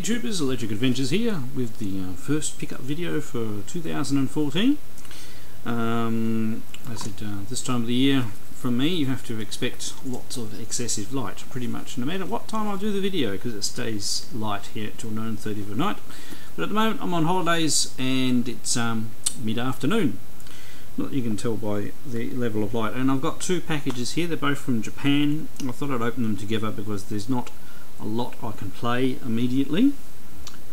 YouTubers, Electric Adventures here with the first pickup video for 2014. I said this time of the year from me you have to expect lots of excessive light pretty much no matter what time I do the video, because it stays light here till 9:30 of the night. But at the moment I'm on holidays and it's mid-afternoon. You can tell by the level of light, and I've got two packages here. They're both from Japan. I thought I'd open them together because there's not a lot I can play immediately.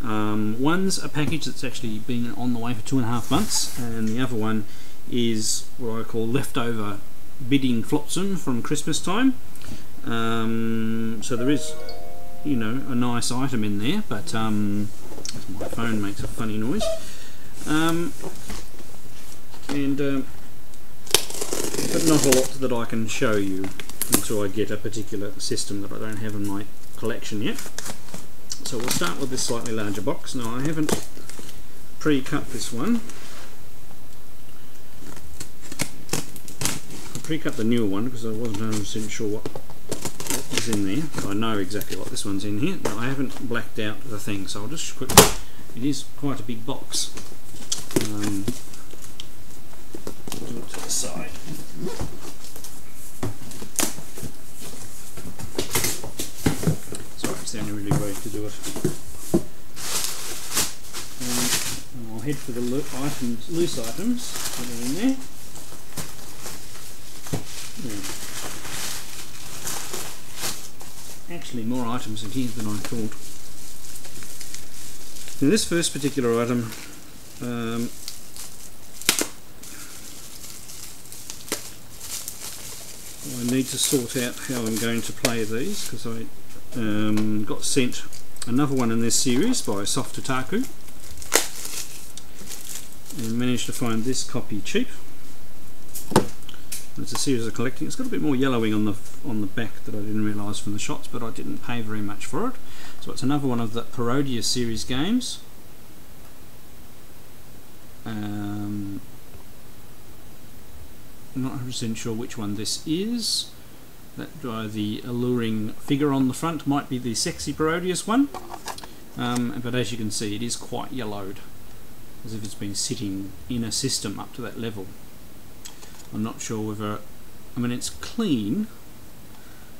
One's a package that's actually been on the way for 2.5 months, and the other one is what I call leftover bidding flotsam from Christmas time. So there is, you know, a nice item in there, but my phone makes a funny noise. But not a lot that I can show you until I get a particular system that I don't have in my collection yet. So we'll start with this slightly larger box. Now I haven't pre-cut this one. I pre-cut the newer one because I wasn't 100% sure what was in there. I know exactly what this one's in here. Now I haven't blacked out the thing, so I'll just quickly. It is quite a big box. Do it to the side. Sorry, it's the only really way to do it. And I'll head for the loose items that are in there. Yeah. Actually, more items in here than I thought. Now, this first particular item. I need to sort out how I'm going to play these, because I got sent another one in this series by Soft Otaku and managed to find this copy cheap. It's a series of collecting. It's got a bit more yellowing on the back that I didn't realise from the shots, but I didn't pay very much for it. So it's another one of the Parodius series games. I'm not 100% sure which one this is. That the alluring figure on the front might be the sexy Parodius one, but as you can see it is quite yellowed, as if it's been sitting in a system up to that level. I'm not sure whether, I mean it's clean,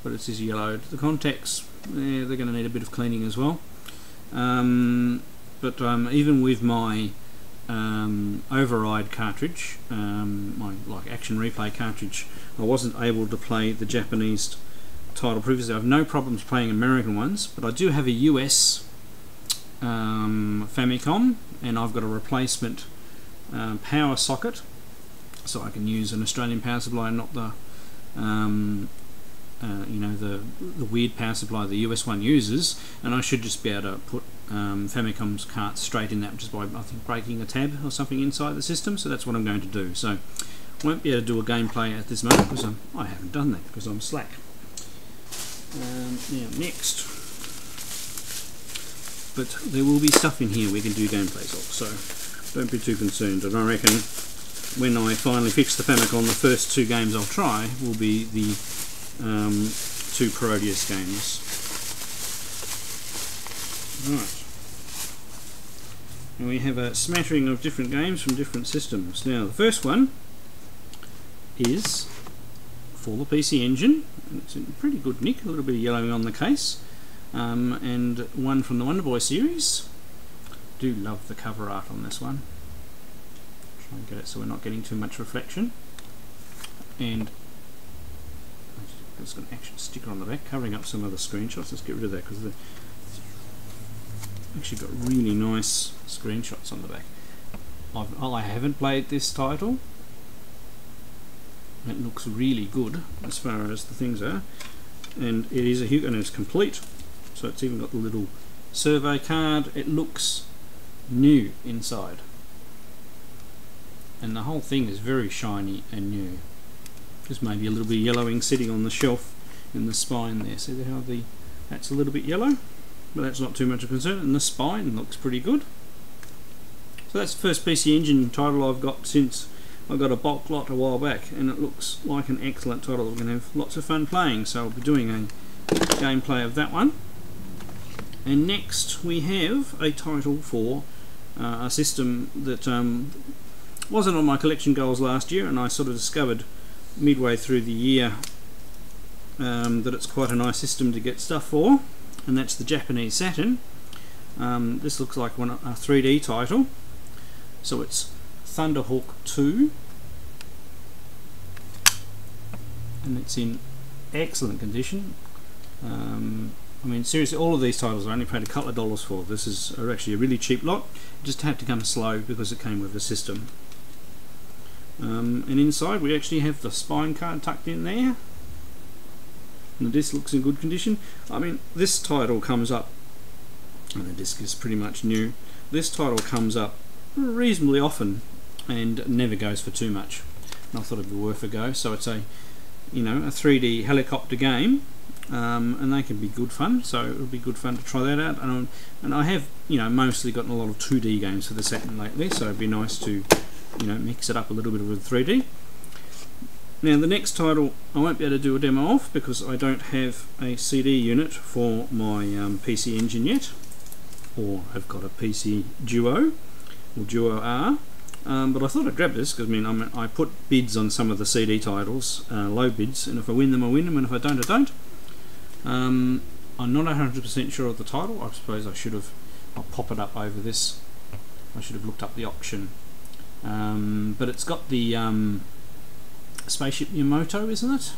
but it is yellowed. The contacts, they're going to need a bit of cleaning as well. But even with my override cartridge, my action replay cartridge, I wasn't able to play the Japanese title previously. I have no problems playing American ones, but I do have a US Famicom, and I've got a replacement power socket, so I can use an Australian power supply and not the you know, the weird power supply the US one uses, and I should just be able to put Famicom's carts straight in that just by, I think, breaking a tab or something inside the system. So that's what I'm going to do. So I won't be able to do a gameplay at this moment because I haven't done that because I'm slack. Now next, but there will be stuff in here we can do gameplays of, so don't be too concerned. And I reckon when I finally fix the Famicom, the first two games I'll try will be the two Parodius games. Right. And we have a smattering of different games from different systems. Now the first one is for the PC Engine, and it's in pretty good nick, a little bit of yellowing on the case, and one from the Wonder Boy series. Do love the cover art on this one. Try and get it so we're not getting too much reflection. And it's got an action sticker on the back covering up some of the screenshots. Let's get rid of that because it's actually got really nice screenshots on the back. I haven't played this title. It looks really good as far as the things are, and it is and it's complete. So it's even got the little survey card. It looks new inside, and the whole thing is very shiny and new. Just maybe a little bit of yellowing sitting on the shelf in the spine there. See how that's a little bit yellow, but that's not too much of a concern, and the spine looks pretty good. So that's the first PC Engine title I've got since I got a bulk lot a while back, and it looks like an excellent title. We're going to have lots of fun playing, so I'll be doing a gameplay of that one. And next we have a title for a system that wasn't on my collection goals last year, and I sort of discovered midway through the year that it's quite a nice system to get stuff for, and that's the Japanese Saturn. This looks like a 3D title, so it's Thunderhawk 2, and it's in excellent condition. I mean, seriously, all of these titles I only paid a couple of dollars for. This is actually a really cheap lot. It just had to come slow because it came with the system. And inside we actually have the spine card tucked in there, and the disc looks in good condition. I mean, this title comes up, and the disc is pretty much new. This title comes up reasonably often and never goes for too much, and I thought it'd be worth a go. So it's a 3D helicopter game, and they can be good fun, so it would be good fun to try that out. And I have mostly gotten a lot of 2D games for the Saturn lately, so it'd be nice to mix it up a little bit with 3D. Now the next title I won't be able to do a demo of because I don't have a CD unit for my PC Engine yet, or I've got a PC Duo or Duo R, but I thought I'd grab this because I put bids on some of the CD titles, low bids, and if I win them I win them, and if I don't I don't. I'm not 100% sure of the title. I suppose I'll pop it up over this. I should have looked up the auction. But it's got the Spaceship Yamato, isn't it?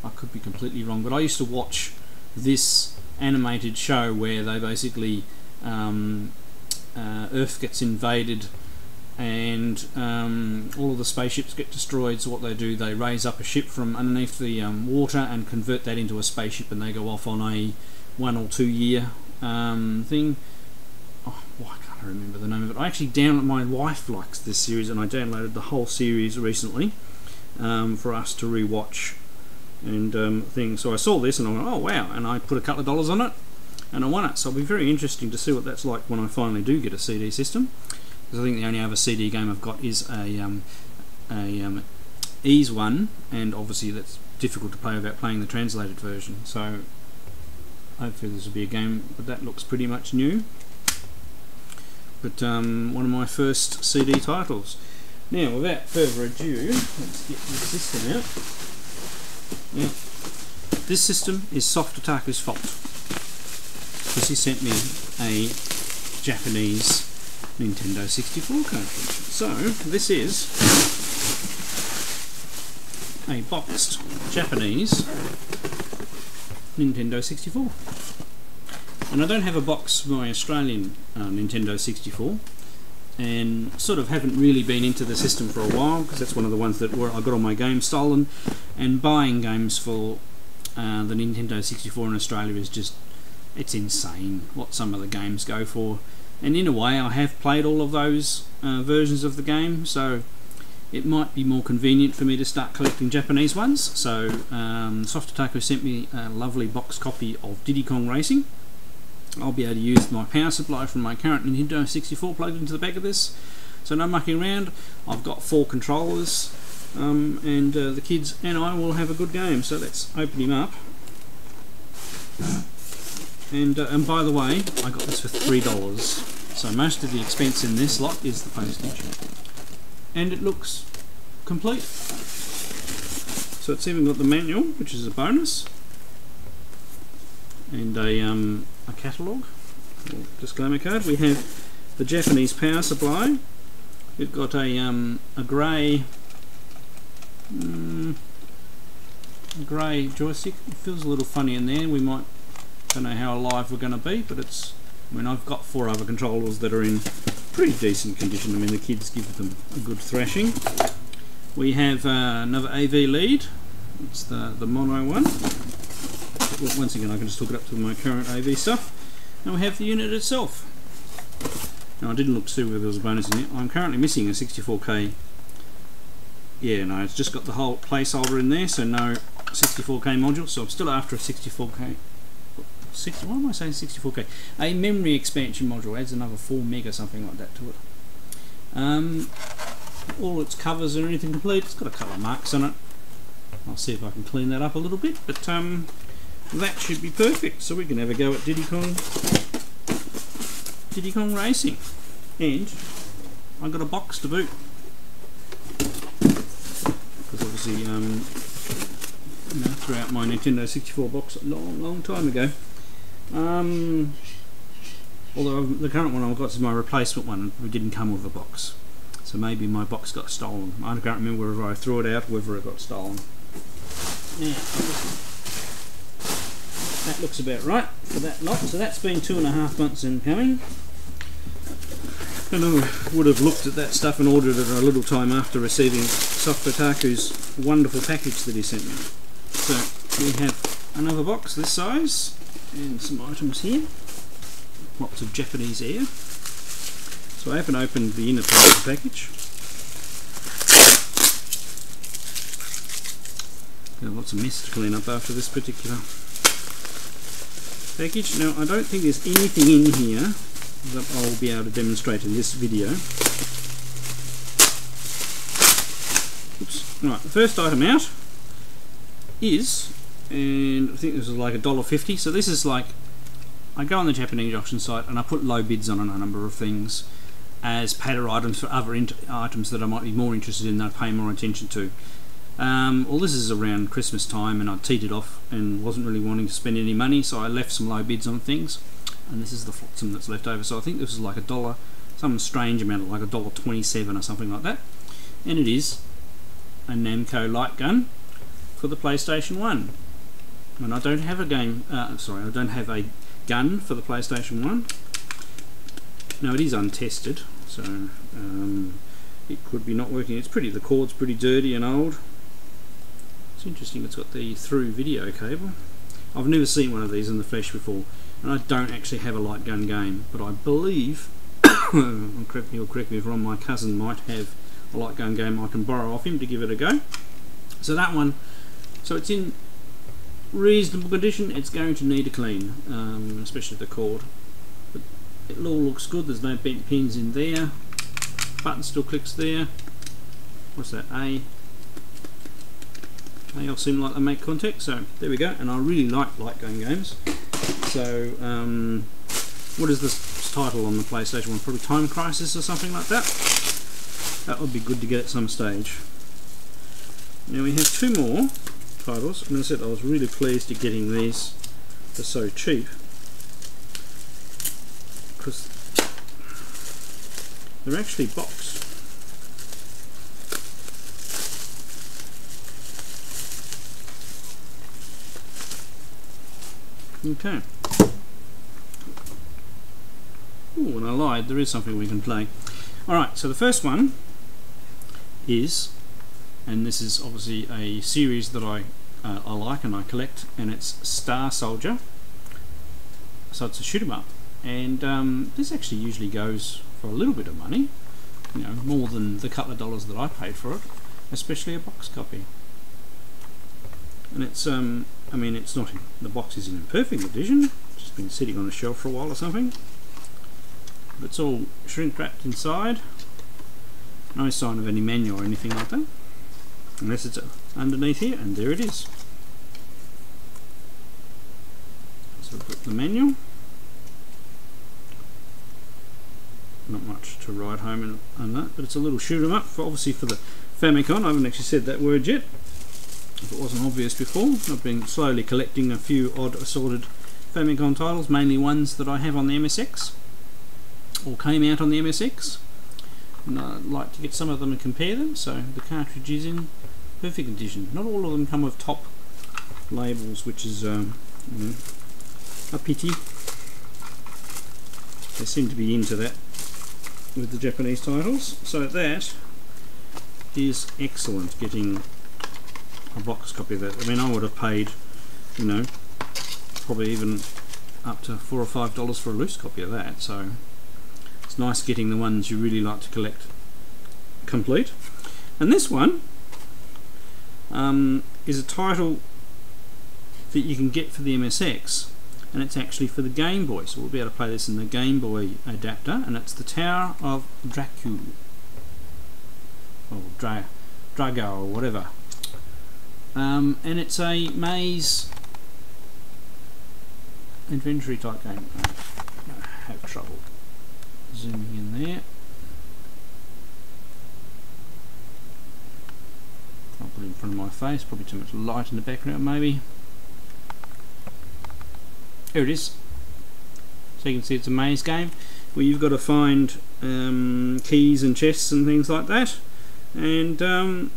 I could be completely wrong, but I used to watch this animated show where they basically Earth gets invaded and all of the spaceships get destroyed. So what they do, they raise up a ship from underneath the water and convert that into a spaceship, and they go off on a 1 or 2 year thing. I can't remember the name of it. My wife likes this series, and I downloaded the whole series recently for us to re-watch and things. So I saw this and I went, oh wow, and I put a couple of dollars on it and I won it. So it'll be very interesting to see what that's like when I finally do get a CD system, because I think the only other CD game I've got is a Ease one, and obviously that's difficult to play without playing the translated version. So hopefully this will be a game, but that looks pretty much new. But one of my first CD titles. Now, without further ado, let's get the system out. Now, this system is Soft Otaku's fault, because he sent me a Japanese Nintendo 64 cartridge. So, this is a boxed Japanese Nintendo 64. And I don't have a box for my Australian Nintendo 64, and sort of haven't really been into the system for a while, because that's one of the ones that I got all my games stolen, and buying games for the Nintendo 64 in Australia is just, it's insane what some of the games go for. And in a way I have played all of those versions of the game, so it might be more convenient for me to start collecting Japanese ones. So Soft Otaku sent me a lovely box copy of Diddy Kong Racing. I'll be able to use my power supply from my current Nintendo 64 plugged into the back of this, so no mucking around. I've got 4 controllers, and the kids and I will have a good game. So let's open him up. And by the way, I got this for $3, so most of the expense in this lot is the postage, and it looks complete. So it's even got the manual, which is a bonus, and a catalogue or disclaimer card. We have the Japanese power supply. We've got a grey joystick. It feels a little funny in there. Don't know how alive we're going to be, but I've got 4 other controllers that are in pretty decent condition. I mean, the kids give them a good thrashing. We have another AV lead. It's the mono one. Once again, I can just hook it up to my current AV stuff. And we have the unit itself. Now, I didn't look to see whether there was a bonus in it. I'm currently missing a 64K. Yeah, no, it's just got the whole placeholder in there, so no 64K module. So I'm still after a 64K. Why am I saying 64K? A memory expansion module adds another 4 meg or something like that to it. All its covers and everything complete. It's got a couple of marks on it. I'll see if I can clean that up a little bit, but that should be perfect. So we can have a go at Diddy Kong Racing. And I got a box to boot. Because obviously, you know, throughout my Nintendo 64 box a long time ago. Although the current one I've got is my replacement one, it didn't come with a box. So maybe my box got stolen. I can't remember whether I threw it out or whether it got stolen. Yeah, that looks about right for that lot. So that's been 2.5 months in coming. And I would have looked at that stuff and ordered it a little time after receiving Soft Kotaku's wonderful package that he sent me. So we have another box this size and some items here. Lots of Japanese air. So I haven't opened the inner part of the package. Got lots of mess to clean up after this particular package. Now I don't think there's anything in here that I'll be able to demonstrate in this video. Oops. Right, the first item out is, and I think this is like $1.50. So this is like, I go on the Japanese auction site and I put low bids on a number of things as patter items for other items that I might be more interested in that I pay more attention to. Well, this is around Christmas time and I teed it off and wasn't really wanting to spend any money, so I left some low bids on things, and this is the flotsam that's left over. So I think this is like $1, some strange amount, like $1.27 or something like that, and it is a Namco light gun for the PlayStation 1. And I don't have a game, I don't have a gun for the PlayStation 1. Now it is untested, so it could be not working. It's pretty, the cord's pretty dirty and old. It's interesting, it's got the through video cable. I've never seen one of these in the flesh before, and I don't actually have a light gun game, but I believe, correct me if wrong, my cousin might have a light gun game I can borrow off him to give it a go. So that one, so it's in reasonable condition. It's going to need a clean, especially the cord. But it all looks good. There's no bent pins in there. Button still clicks there. What's that? They all seem like they make contact. So there we go. And I really like light gun games. So what is this title on the PlayStation 1? Probably Time Crisis or something like that. That would be good to get at some stage. Now we have two more titles, and as I said, I was really pleased at getting these for so cheap, because they're actually boxed. Okay. Ooh, and I lied, there is something we can play. Alright, so the first one is, and this is obviously a series that I like and I collect, and it's Star Soldier. So it's a shoot 'em up, and this actually usually goes for a little bit of money, you know, more than the couple of dollars that I paid for it, especially a box copy. And it's I mean, it's not in, the box is in perfect condition, it's just been sitting on a shelf for a while or something, but it's all shrink wrapped inside. No sign of any manual or anything like that, unless it's underneath here, and there it is. So we've got the manual. Not much to write home on that, but it's a little shoot 'em up, for obviously for the Famicom. I haven't actually said that word yet, if it wasn't obvious before. I've been slowly collecting a few odd assorted Famicom titles, mainly ones that I have on the MSX, or came out on the MSX. And I'd like to get some of them and compare them. So the cartridge is in perfect condition. Not all of them come with top labels, which is you know, a pity. They seem to be into that with the Japanese titles. So that is excellent, getting a box copy of that. I mean, I would have paid, you know, probably even up to $4 or $5 for a loose copy of that. So it's nice getting the ones you really like to collect complete. And this one is a title that you can get for the MSX, and it's actually for the Game Boy, so we'll be able to play this in the Game Boy adapter, and it's the Tower of Dracul, or Drago, or whatever. And it's a maze adventure type game. I have trouble zooming in there. I'll put it in front of my face, probably too much light in the background maybe. Here it is. So you can see it's a maze game where you've got to find keys and chests and things like that. And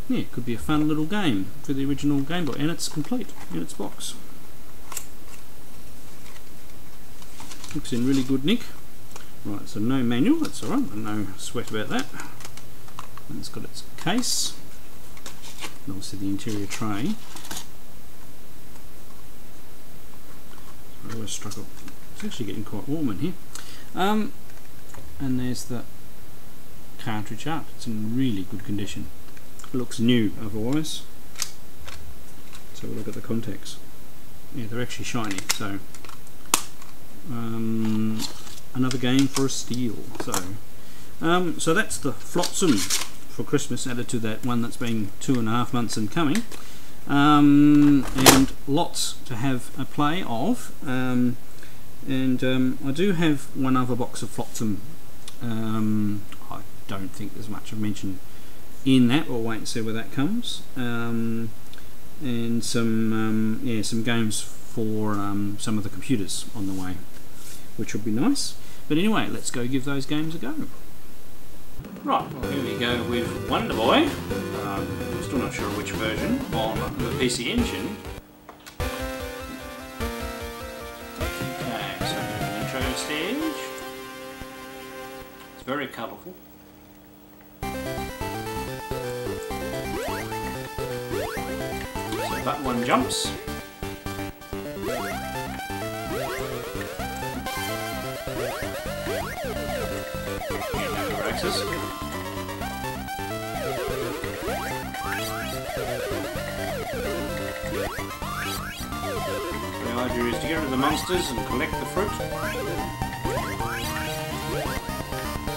yeah, it could be a fun little game for the original Game Boy, and it's complete in its box. Looks in really good nick. Right, so no manual, that's alright, no sweat about that. And it's got its case, and obviously the interior tray. I always struggle. It's actually getting quite warm in here. And there's the cartridge art. It's in really good condition. It looks new otherwise. Let's have a look at the contacts. Yeah, they're actually shiny. So another game for a steal. So that's the Flotsam for Christmas, added to that one that's been 2.5 months in coming. And lots to have a play of. I do have one other box of Flotsam. I don't think there's much of mention in that. We'll wait and see where that comes. And some yeah, some games for some of the computers on the way, which will be nice. But anyway, let's go give those games a go. Right, well, here we go with Wonder Boy. I'm still not sure which version on the PC Engine. Okay, so an intro stage. It's very colourful. So that one jumps. Axis. The idea is to get rid of the monsters and collect the fruit.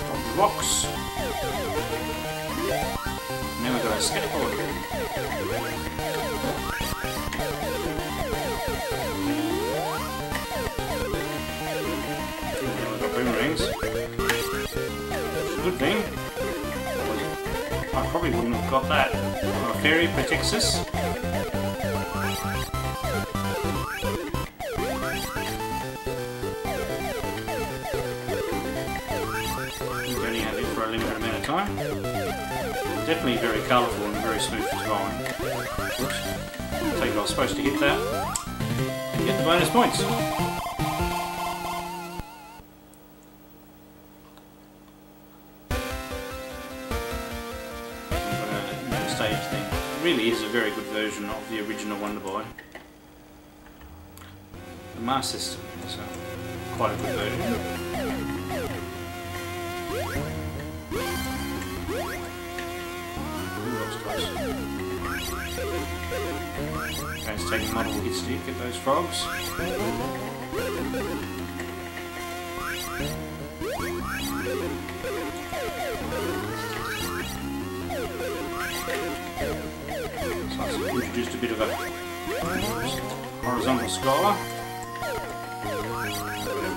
Drop the rocks. Now we've got a skateboard. Now we've got boomerangs. Good thing. I probably wouldn't have got that. A fairy protects us. We're only have it for a limited amount of time. Definitely very colourful and very smooth to ride. Oops. I think I was supposed to hit that and get the bonus points. Stage thing. It really is a very good version of the original Wonder Boy. The Master System is quite a good version. Ooh, that was close. Okay, it's taking multiple hits to get those frogs. So I've introduced a bit of a horizontal scroller.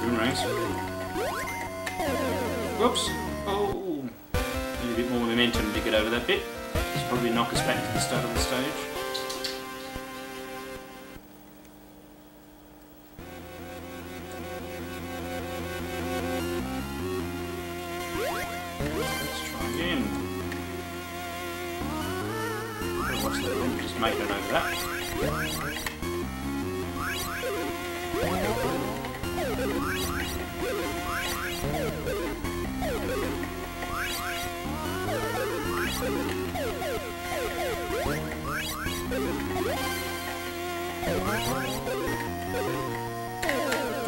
Boomerangs. Whoops! Oh! Need a bit more momentum to get over that bit. It's probably knock us back to the start of the stage. Let's try again. Watch that one, just make it over that.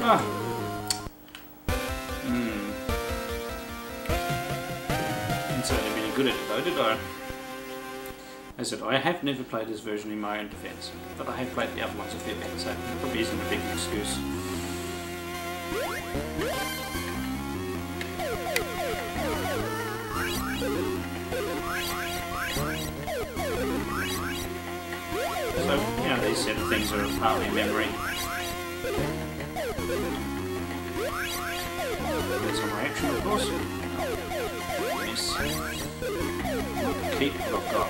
Ah. Didn't say I'd been good at it though, did I? As I said, I have never played this version in my own defence, but I have played the other ones a fair bit, so it probably isn't a big excuse. So, you know, these sort of things are partly memory. direction, of course. Yes. Keep what I've got.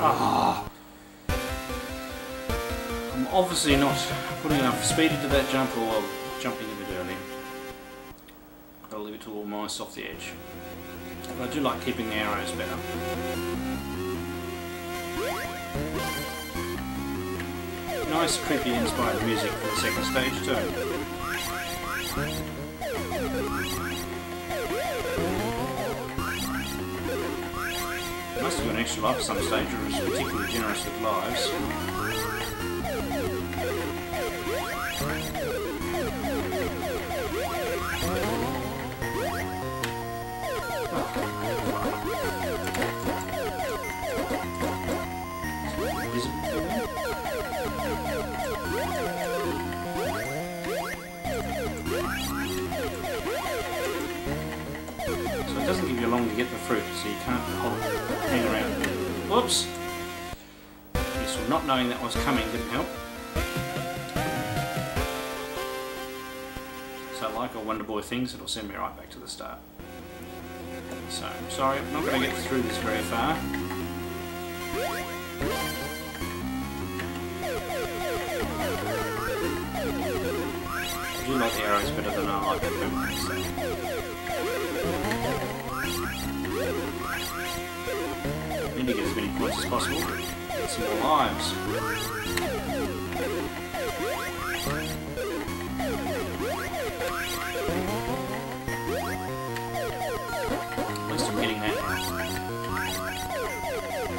Ah! I'm obviously not putting enough speed into that jump, or jumping a bit early. Gotta leave it to almost off the edge. But I do like keeping the arrows better. Nice, creepy, inspired music for the second stage too. Must have got an extra life at some stage, or was particularly generous with lives. So it doesn't give you long to get the fruit, so you can't hang around. Whoops! Yes, well, not knowing that was coming didn't help. So like all Wonder Boy things, it'll send me right back to the start. So, I'm sorry, I'm not going to get through this very far. I do like the arrows better than I like the boom, so. Need to get as many points as possible. Get some more lives. At least I'm getting that now.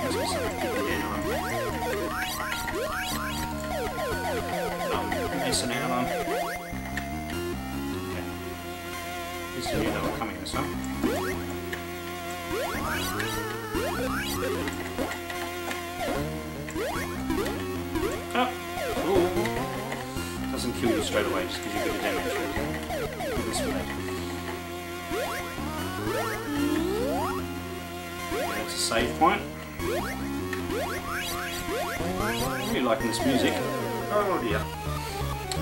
Must be something good there, I'm missing out on. Okay. At least I knew they were coming this way. Oh! Ooh. Doesn't kill you straight away just because you get a damage. This way. That's a save point. Really liking this music. Oh dear.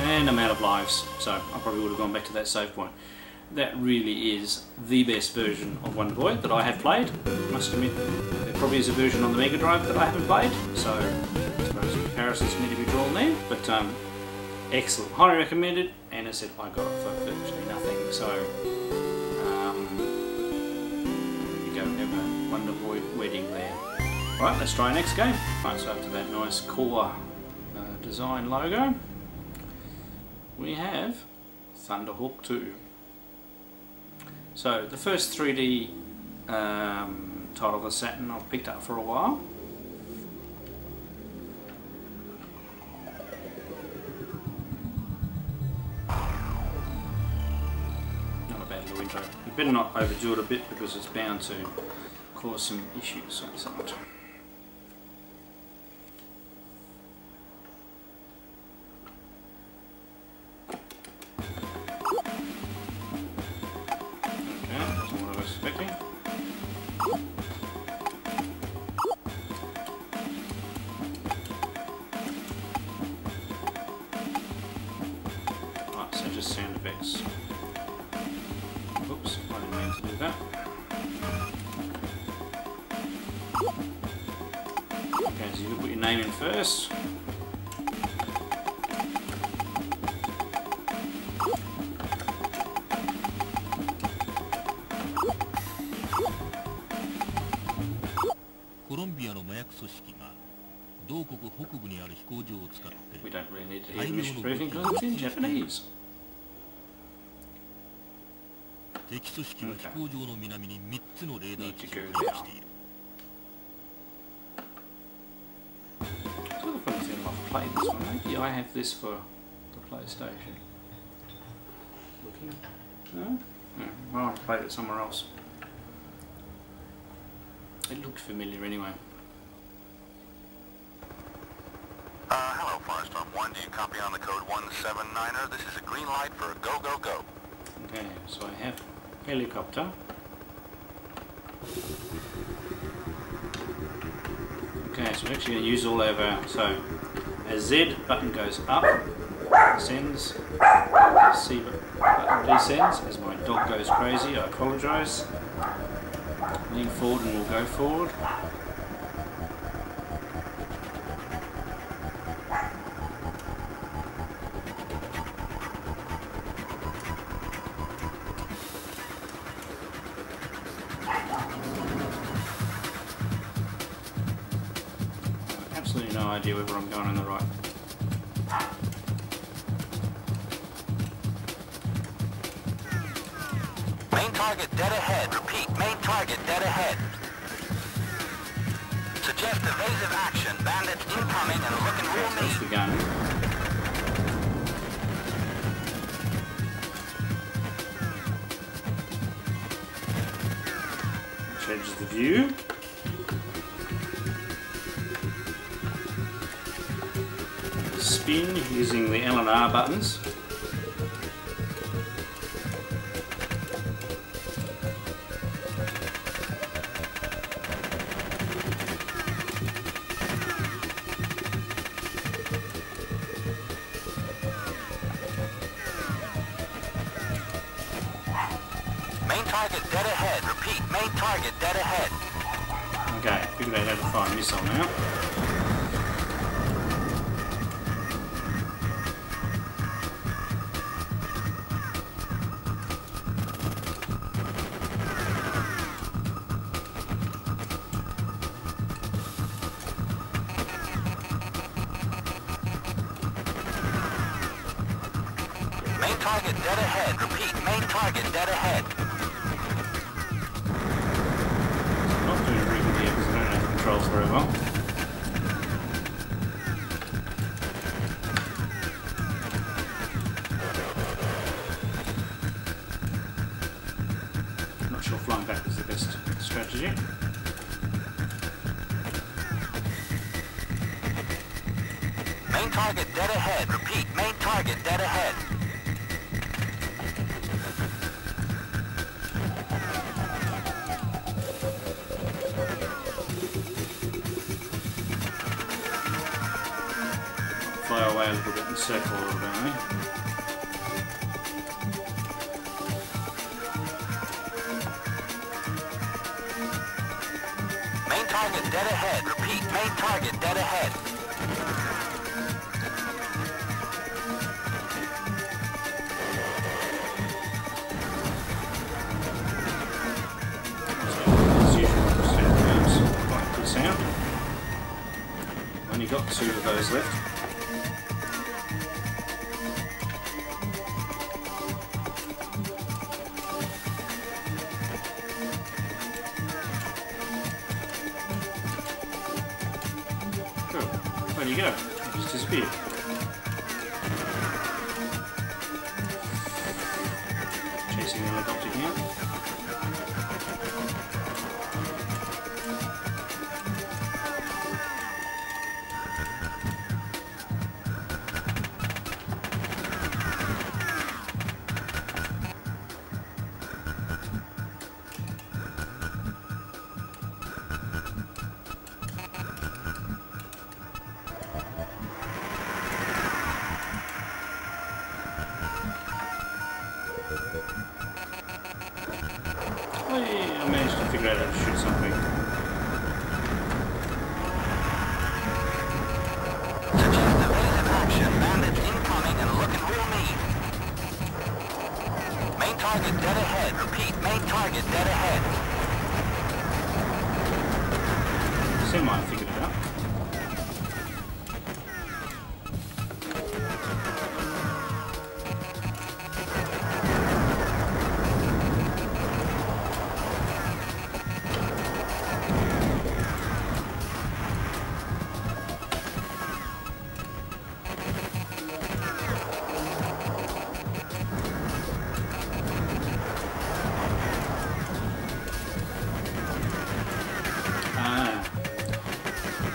And I'm out of lives, so I probably would have gone back to that save point. That really is the best version of Wonder Boy that I have played. I must admit, there probably is a version on the Mega Drive that I haven't played, so I suppose comparisons need to be drawn there. But excellent, highly recommended, and as I said, I got it for virtually nothing. So there you go, have a Wonder Boy wedding there. Right, let's try our next game. Right, so after that nice core design logo, we have Thunderhawk 2. So the first 3D title of the Saturn I've picked up for a while. Not a bad little intro. You better not overdo it a bit because it's bound to cause some issues on the side. Sound effects. Oops, I didn't mean to do that. Okay, so you put your name in first. We don't really need to hear the mission briefing because it's in Japanese. Okay. Need to go there. Sort of funny thing, I've played this one. Maybe I have this for the PlayStation. Looking? No? No. Well, I've played it somewhere else. It looked familiar anyway. Hello, Firestorm 1. Do you copy on the code 179er? This is a green light for a go, go, go. Okay, so I have helicopter. Okay, so we're actually going to use all of our, so a Z button goes up, ascends, C button descends. As my dog goes crazy, I apologise. Lean forward and we'll go forward. Absolutely no idea whether I'm going on the right. Main target dead ahead. Repeat, main target dead ahead. Suggest evasive action. Bandits incoming and looking real That's the mean. gun. Changes the view. Spin using the L and R buttons. Main target dead ahead. Repeat, main target dead ahead. Okay, figured out how to fire a missile now. Main target dead ahead. Repeat, main target dead ahead. Not doing really good here because I don't know the controls very well. Not sure flying back is the best strategy. Main target dead ahead. Repeat, main target dead ahead. Fly away a little bit and circle a little bit, eh? Main target dead ahead. Repeat, main target dead ahead. As usual, quite good sound. Only got 2 of those left. Cool. Where do you go? It just disappeared. Chasing the helicopter here. I managed to figure out how to shoot something. Suggest evasive action. Bandits incoming and looking real mean. Main target dead ahead. Repeat, main target dead ahead. Semi figured it out.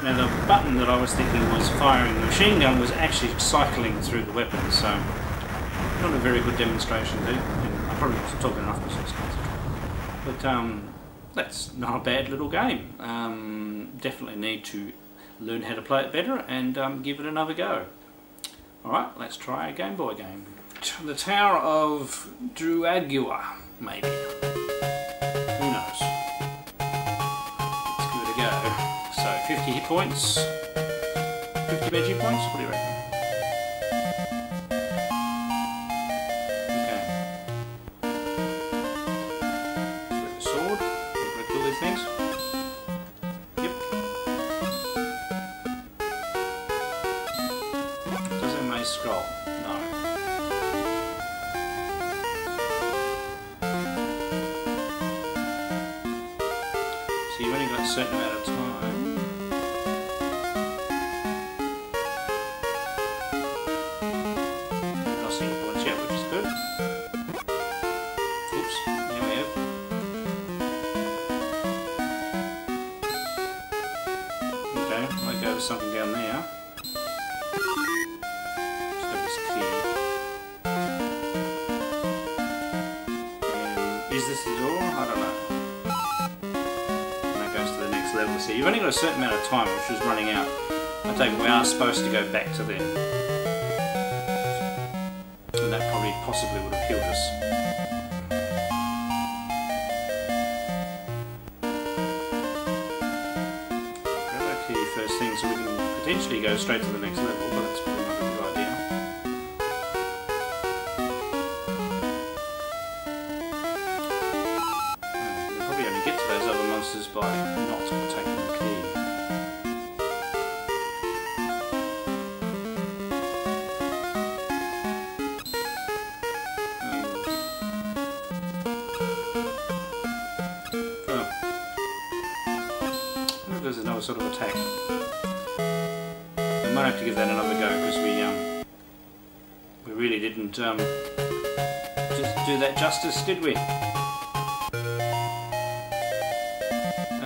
Now the button that I was thinking was firing the machine gun was actually cycling through the weapon, so not a very good demonstration there. And I probably wasn't talking enough for 6 months. But that's not a bad little game. Definitely need to learn how to play it better and give it another go. Alright, let's try a Game Boy game. The Tower of Druagua, maybe. Who knows? Let's give it a go. So, 50 hit points. 50 magic points? What do you reckon? Okay. With the sword. We're going to kill these things. Yep. Does it may scroll? No. So you've only got a certain amount of time. Not seeing points yet, which is good. Oops, there we have. Okay, I'll go to something down there. Just got this key. And is this the door? I don't know. Level. So you've only got a certain amount of time, which is running out. I take it we are supposed to go back to them, and that probably possibly would have killed us. Grab that key first thing so we can potentially go straight to the next level, but that's probably not a good idea. We'll probably only get to those other monsters by not taking the key. Oh. I wonder if there's another sort of attack. We might have to give that another go because we really didn't just do that justice, did we?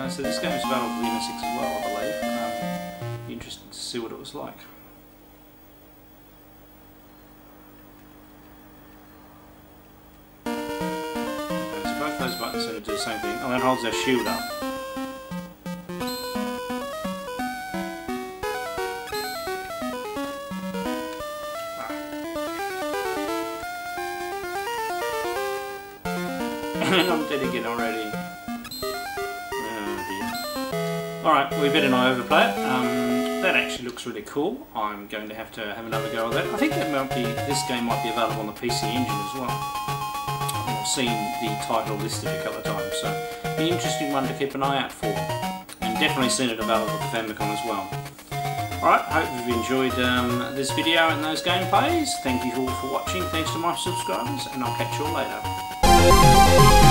So this game is available for the MSX as well, I believe. Be interested to see what it was like. Okay, so both those buttons seem to do the same thing. Oh, that holds our shield up. And I'm dead again already. Alright, we better not overplay it. That actually looks really cool. I'm going to have another go at that. I think this game might be available on the PC Engine as well. I've seen the title listed a couple of times, so an interesting one to keep an eye out for. And definitely seen it available at the Famicom as well. Alright, hope you've enjoyed this video and those gameplays. Thank you all for watching. Thanks to my subscribers, and I'll catch you all later.